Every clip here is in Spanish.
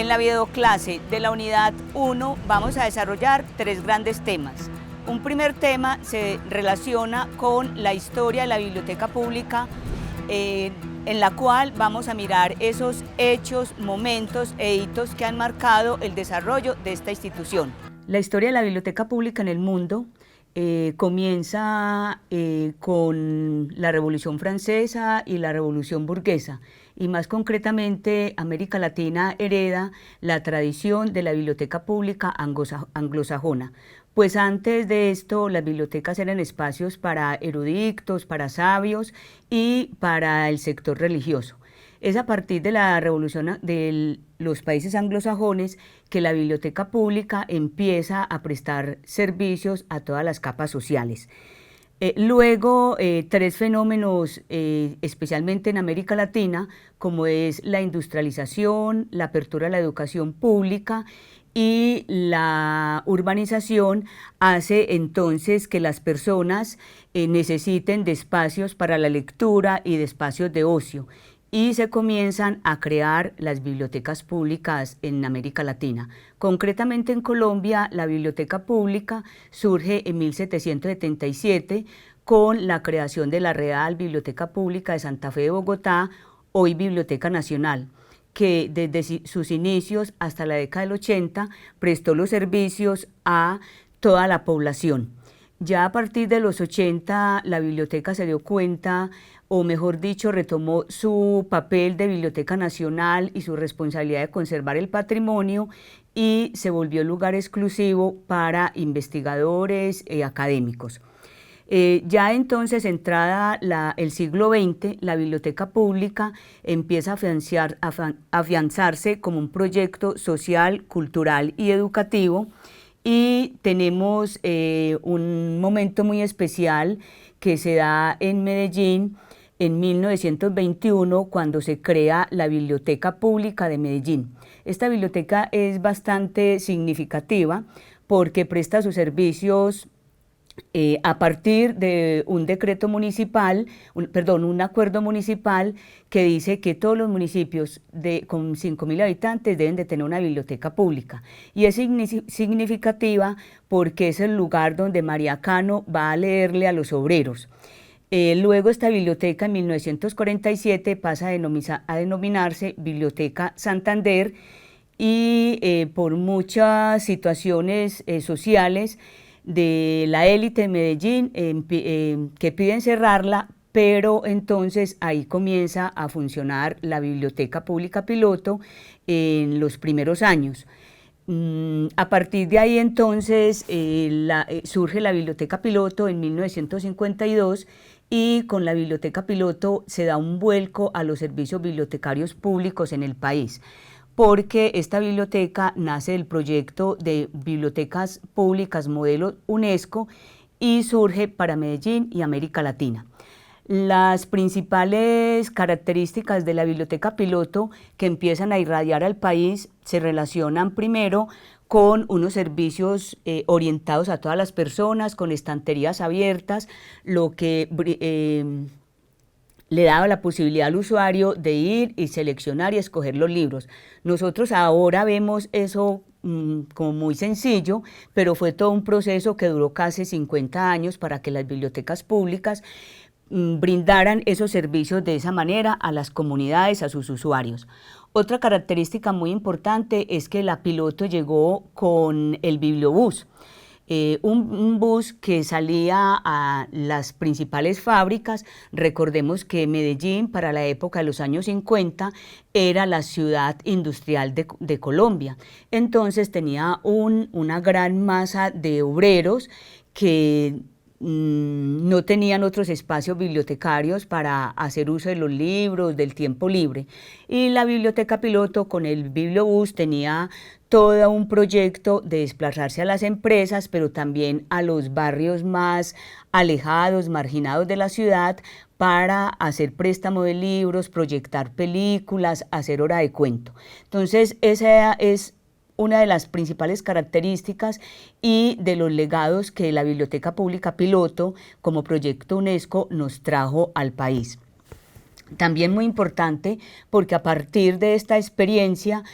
En la videoclase de la unidad 1 vamos a desarrollar 3 grandes temas. Un primer tema se relaciona con la historia de la biblioteca pública, en la cual vamos a mirar esos hechos, momentos e hitos que han marcado el desarrollo de esta institución. La historia de la biblioteca pública en el mundo comienza con la Revolución Francesa y la Revolución Burguesa, y más concretamente América Latina hereda la tradición de la biblioteca pública anglosajona. Pues antes de esto las bibliotecas eran espacios para eruditos, para sabios y para el sector religioso. Es a partir de la revolución de los países anglosajones que la biblioteca pública empieza a prestar servicios a todas las capas sociales. Luego, 3 fenómenos, especialmente en América Latina, como es la industrialización, la apertura a la educación pública y la urbanización, hace entonces que las personas necesiten de espacios para la lectura y de espacios de ocio, y se comienzan a crear las bibliotecas públicas en América Latina. Concretamente en Colombia, la biblioteca pública surge en 1777 con la creación de la Real Biblioteca Pública de Santa Fe de Bogotá, hoy Biblioteca Nacional, que desde sus inicios hasta la década del 80 prestó los servicios a toda la población. Ya a partir de los 80 la biblioteca se dio cuenta, o mejor dicho, retomó su papel de biblioteca nacional y su responsabilidad de conservar el patrimonio, y se volvió lugar exclusivo para investigadores académicos. Ya entonces, entrada el siglo XX, la biblioteca pública empieza a afianzarse como un proyecto social, cultural y educativo, y tenemos un momento muy especial que se da en Medellín en 1921, cuando se crea la Biblioteca Pública de Medellín. Esta biblioteca es bastante significativa porque presta sus servicios a partir de un decreto municipal, un acuerdo municipal que dice que todos los municipios con 5.000 habitantes deben de tener una biblioteca pública. Y es significativa porque es el lugar donde María Cano va a leerle a los obreros. Luego esta biblioteca en 1947 pasa a denominarse Biblioteca Santander, y por muchas situaciones sociales de la élite de Medellín que piden cerrarla, pero entonces ahí comienza a funcionar la biblioteca pública piloto en los primeros años. A partir de ahí entonces surge la biblioteca piloto en 1952, y con la biblioteca piloto se da un vuelco a los servicios bibliotecarios públicos en el país, porque esta biblioteca nace del proyecto de bibliotecas públicas modelo UNESCO y surge para Medellín y América Latina. Las principales características de la biblioteca piloto que empiezan a irradiar al país se relacionan primero con unos servicios orientados a todas las personas, con estanterías abiertas, lo que le daba la posibilidad al usuario de ir y seleccionar y escoger los libros. Nosotros ahora vemos eso como muy sencillo, pero fue todo un proceso que duró casi 50 años para que las bibliotecas públicas brindaran esos servicios de esa manera a las comunidades, a sus usuarios. Otra característica muy importante es que la piloto llegó con el bibliobús. Un bus que salía a las principales fábricas. Recordemos que Medellín, para la época de los años 50, era la ciudad industrial de Colombia. Entonces tenía una gran masa de obreros que no tenían otros espacios bibliotecarios para hacer uso de los libros, del tiempo libre. Y la biblioteca piloto con el bibliobús tenía todo un proyecto de desplazarse a las empresas, pero también a los barrios más alejados, marginados de la ciudad, para hacer préstamo de libros, proyectar películas, hacer hora de cuento. Entonces, esa es una de las principales características y de los legados que la Biblioteca Pública Piloto, como proyecto UNESCO, nos trajo al país. También muy importante porque a partir de esta experiencia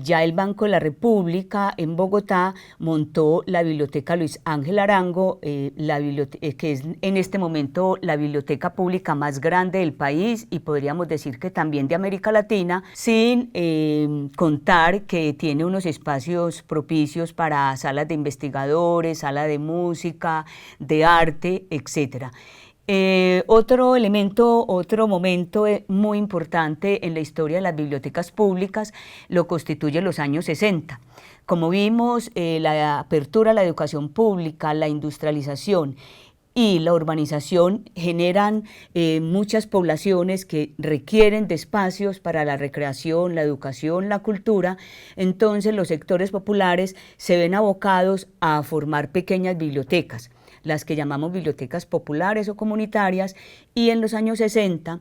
ya el Banco de la República en Bogotá montó la Biblioteca Luis Ángel Arango, que es en este momento la biblioteca pública más grande del país y podríamos decir que también de América Latina, sin contar que tiene unos espacios propicios para salas de investigadores, sala de música, de arte, etcétera. Otro elemento, otro momento muy importante en la historia de las bibliotecas públicas lo constituyen los años 60. Como vimos, la apertura a la educación pública, la industrialización y la urbanización generan muchas poblaciones que requieren de espacios para la recreación, la educación, la cultura. Entonces los sectores populares se ven abocados a formar pequeñas bibliotecas, las que llamamos bibliotecas populares o comunitarias, y en los años 60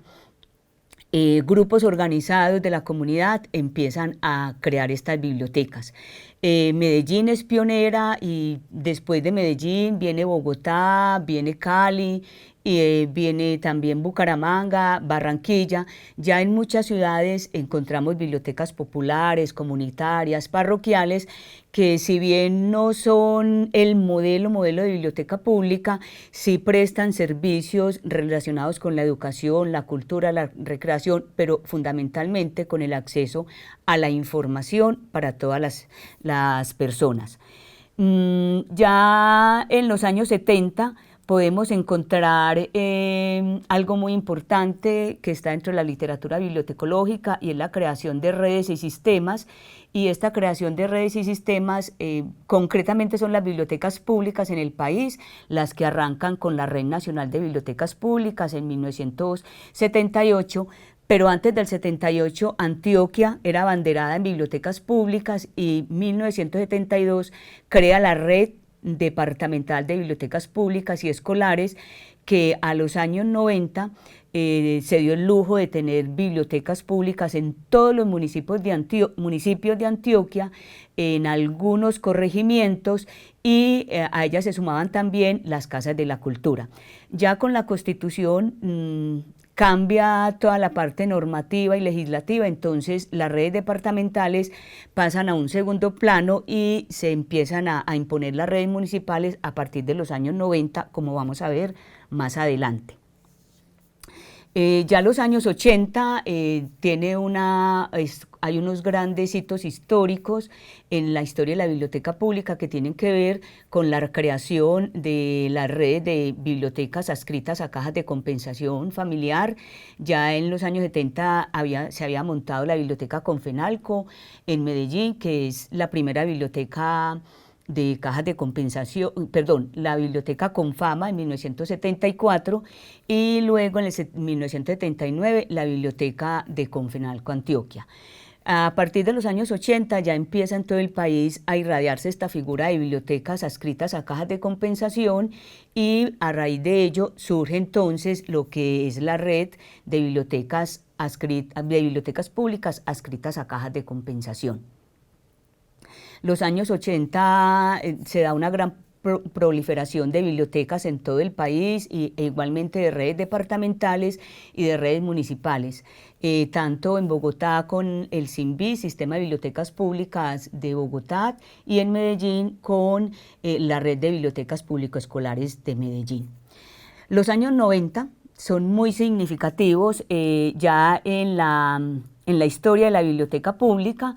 grupos organizados de la comunidad empiezan a crear estas bibliotecas. Medellín es pionera y después de Medellín viene Bogotá, viene Cali, y viene también Bucaramanga, Barranquilla. Ya en muchas ciudades encontramos bibliotecas populares, comunitarias, parroquiales, que si bien no son el modelo de biblioteca pública, sí prestan servicios relacionados con la educación, la cultura, la recreación, pero fundamentalmente con el acceso a la información para todas las personas. Ya en los años 70 podemos encontrar algo muy importante que está dentro de la literatura bibliotecológica, y es la creación de redes y sistemas. Y esta creación de redes y sistemas concretamente son las bibliotecas públicas en el país, las que arrancan con la Red Nacional de Bibliotecas Públicas en 1978, pero antes del 78 Antioquia era abanderada en bibliotecas públicas y 1972 crea la Red Departamental de Bibliotecas Públicas y Escolares, que a los años 90 se dio el lujo de tener bibliotecas públicas en todos los municipios de Antioquia, en algunos corregimientos, y a ellas se sumaban también las casas de la cultura. Ya con la Constitución cambia toda la parte normativa y legislativa, entonces las redes departamentales pasan a un segundo plano y se empiezan a imponer las redes municipales a partir de los años 90, como vamos a ver más adelante. Ya los años 80 hay unos grandes hitos históricos en la historia de la biblioteca pública que tienen que ver con la creación de la red de bibliotecas adscritas a cajas de compensación familiar. Ya en los años 70 se había montado la biblioteca Confenalco en Medellín, que es la primera biblioteca de cajas de compensación, la biblioteca Confama en 1974, y luego en 1979 la biblioteca de Confenalco Antioquia. A partir de los años 80 ya empieza en todo el país a irradiarse esta figura de bibliotecas adscritas a cajas de compensación, y a raíz de ello surge entonces lo que es la red de bibliotecas públicas adscritas a cajas de compensación. Los años 80 se da una gran proliferación de bibliotecas en todo el país, e igualmente de redes departamentales y de redes municipales, tanto en Bogotá con el SINVI, Sistema de Bibliotecas Públicas de Bogotá, y en Medellín con la Red de Bibliotecas Público-Escolares de Medellín. Los años 90 son muy significativos ya en la historia de la biblioteca pública.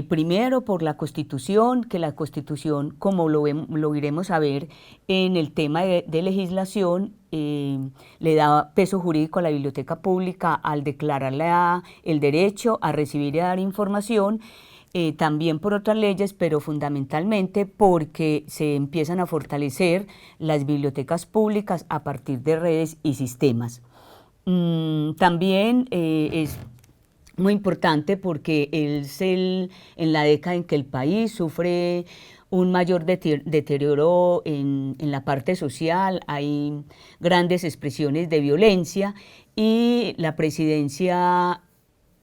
Primero por la Constitución, que la Constitución, como lo iremos a ver en el tema de legislación, le da peso jurídico a la biblioteca pública al declarar el derecho a recibir y a dar información, también por otras leyes, pero fundamentalmente porque se empiezan a fortalecer las bibliotecas públicas a partir de redes y sistemas. También es muy importante porque en la década en que el país sufre un mayor deterioro en la parte social, hay grandes expresiones de violencia, y la presidencia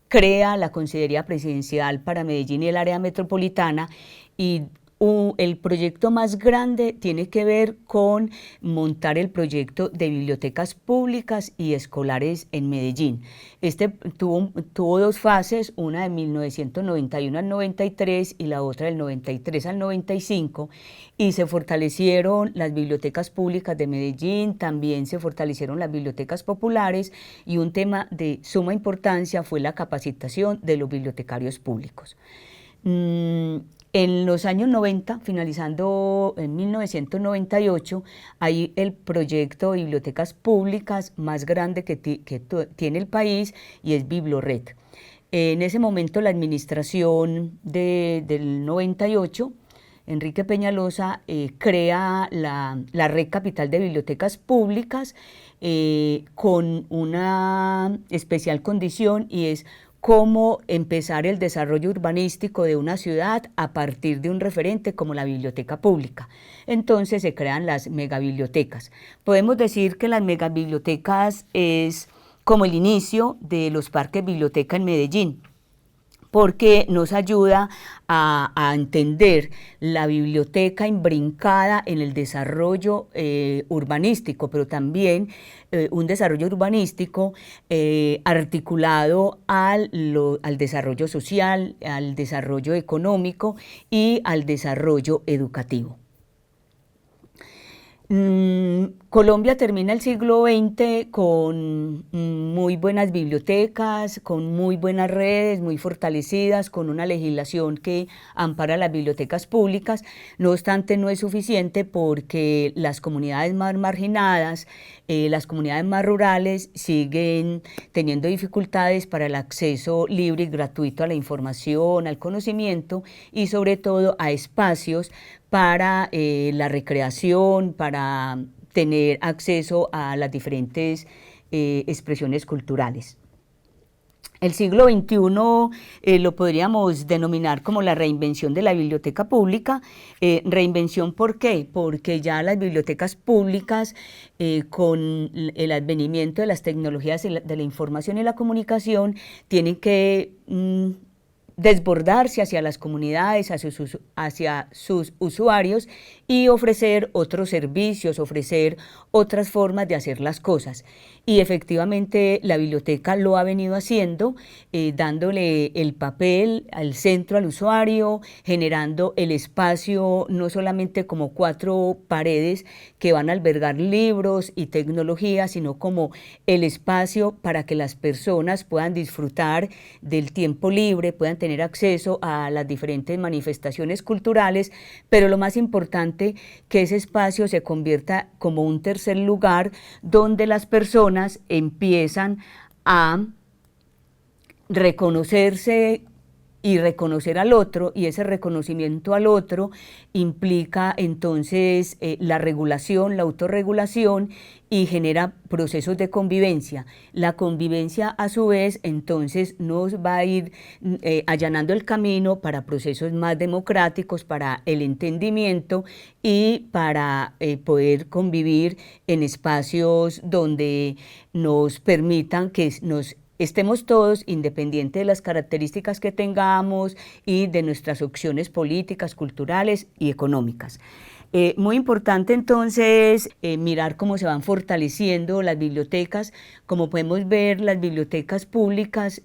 crea la Consejería Presidencial para Medellín y el área metropolitana, y el proyecto más grande tiene que ver con montar el proyecto de bibliotecas públicas y escolares en Medellín. Este tuvo dos fases, una de 1991 al 93 y la otra del 93 al 95, y se fortalecieron las bibliotecas públicas de Medellín, también se fortalecieron las bibliotecas populares, y un tema de suma importancia fue la capacitación de los bibliotecarios públicos. En los años 90, finalizando en 1998, hay el proyecto de bibliotecas públicas más grande que tiene el país, y es Biblored. En ese momento la administración del 98, Enrique Peñalosa, crea la Red Capital de Bibliotecas Públicas con una especial condición, y es cómo empezar el desarrollo urbanístico de una ciudad a partir de un referente como la biblioteca pública. Entonces se crean las megabibliotecas. Podemos decir que las megabibliotecas es como el inicio de los parques biblioteca en Medellín, porque nos ayuda a entender la biblioteca imbrincada en el desarrollo urbanístico, pero también un desarrollo urbanístico articulado al desarrollo social, al desarrollo económico y al desarrollo educativo. Colombia termina el siglo XX con muy buenas bibliotecas, con muy buenas redes, muy fortalecidas, con una legislación que ampara las bibliotecas públicas. No obstante, no es suficiente, porque las comunidades más marginadas, las comunidades más rurales, siguen teniendo dificultades para el acceso libre y gratuito a la información, al conocimiento y sobre todo a espacios para la recreación, para tener acceso a las diferentes expresiones culturales. El siglo XXI lo podríamos denominar como la reinvención de la biblioteca pública. ¿Reinvención por qué? Porque ya las bibliotecas públicas, con el advenimiento de las tecnologías de la información y la comunicación, tienen que desbordarse hacia las comunidades, hacia sus usuarios, y ofrecer otros servicios, ofrecer otras formas de hacer las cosas. Y efectivamente la biblioteca lo ha venido haciendo, dándole el papel al centro, al usuario, generando el espacio no solamente como 4 paredes que van a albergar libros y tecnología, sino como el espacio para que las personas puedan disfrutar del tiempo libre, puedan tener acceso a las diferentes manifestaciones culturales, pero lo más importante, que ese espacio se convierta como un tercer lugar donde las personas empiezan a reconocerse y reconocer al otro, y ese reconocimiento al otro implica entonces la regulación, la autorregulación, y genera procesos de convivencia. La convivencia, a su vez, entonces nos va a ir allanando el camino para procesos más democráticos, para el entendimiento y para poder convivir en espacios donde nos permitan que estemos todos, independiente de las características que tengamos y de nuestras opciones políticas, culturales y económicas. Muy importante entonces mirar cómo se van fortaleciendo las bibliotecas. Como podemos ver, las bibliotecas públicas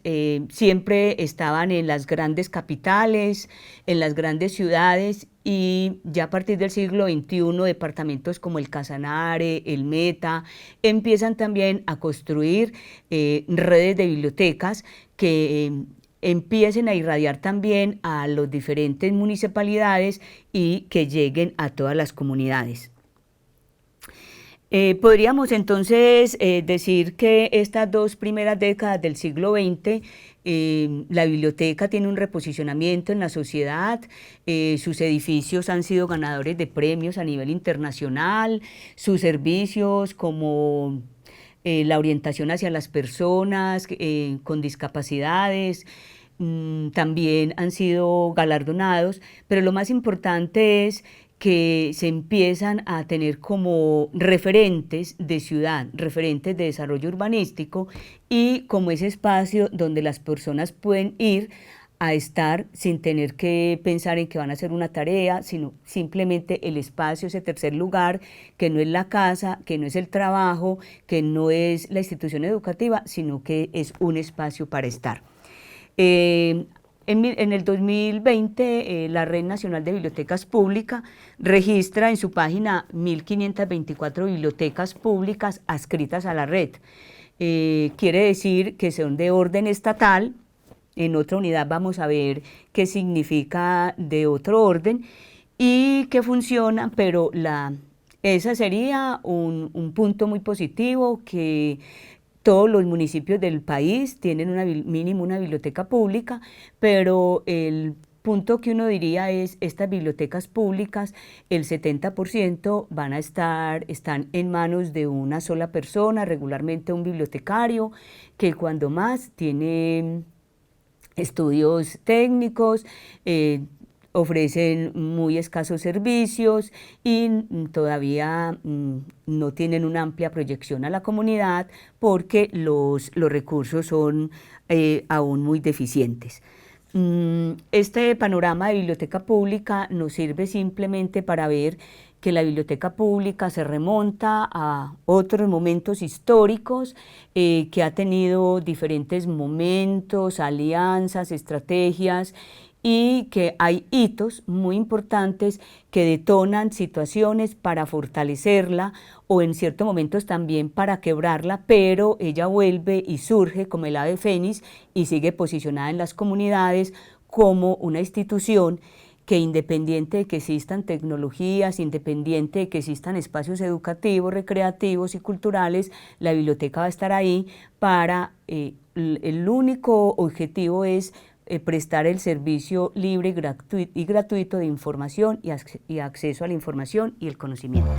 siempre estaban en las grandes capitales, en las grandes ciudades, y ya a partir del siglo XXI departamentos como el Casanare, el Meta, empiezan también a construir redes de bibliotecas que empiecen a irradiar también a las diferentes municipalidades y que lleguen a todas las comunidades. Podríamos entonces decir que estas 2 primeras décadas del siglo XX, la biblioteca tiene un reposicionamiento en la sociedad, sus edificios han sido ganadores de premios a nivel internacional, sus servicios como la orientación hacia las personas con discapacidades, también han sido galardonados, pero lo más importante es que se empiezan a tener como referentes de ciudad, referentes de desarrollo urbanístico, y como ese espacio donde las personas pueden ir a estar sin tener que pensar en que van a hacer una tarea, sino simplemente el espacio, ese tercer lugar, que no es la casa, que no es el trabajo, que no es la institución educativa, sino que es un espacio para estar. En el 2020, la Red Nacional de Bibliotecas Públicas registra en su página 1.524 bibliotecas públicas adscritas a la red. Quiere decir que son de orden estatal. En otra unidad vamos a ver qué significa de otro orden y que funcionan, pero esa sería un punto muy positivo, que todos los municipios del país tienen mínimo una biblioteca pública, pero el punto que uno diría es, estas bibliotecas públicas, el 70% están en manos de una sola persona, regularmente un bibliotecario, que cuando más tiene estudios técnicos, ofrecen muy escasos servicios y todavía no tienen una amplia proyección a la comunidad porque los recursos son aún muy deficientes. Este panorama de biblioteca pública nos sirve simplemente para ver que la biblioteca pública se remonta a otros momentos históricos, que ha tenido diferentes momentos, alianzas, estrategias, y que hay hitos muy importantes que detonan situaciones para fortalecerla o en ciertos momentos también para quebrarla, pero ella vuelve y surge como el ave fénix y sigue posicionada en las comunidades como una institución que, independiente de que existan tecnologías, independiente de que existan espacios educativos, recreativos y culturales, la biblioteca va a estar ahí para, el único objetivo es prestar el servicio libre y gratuito de información y acceso a la información y el conocimiento.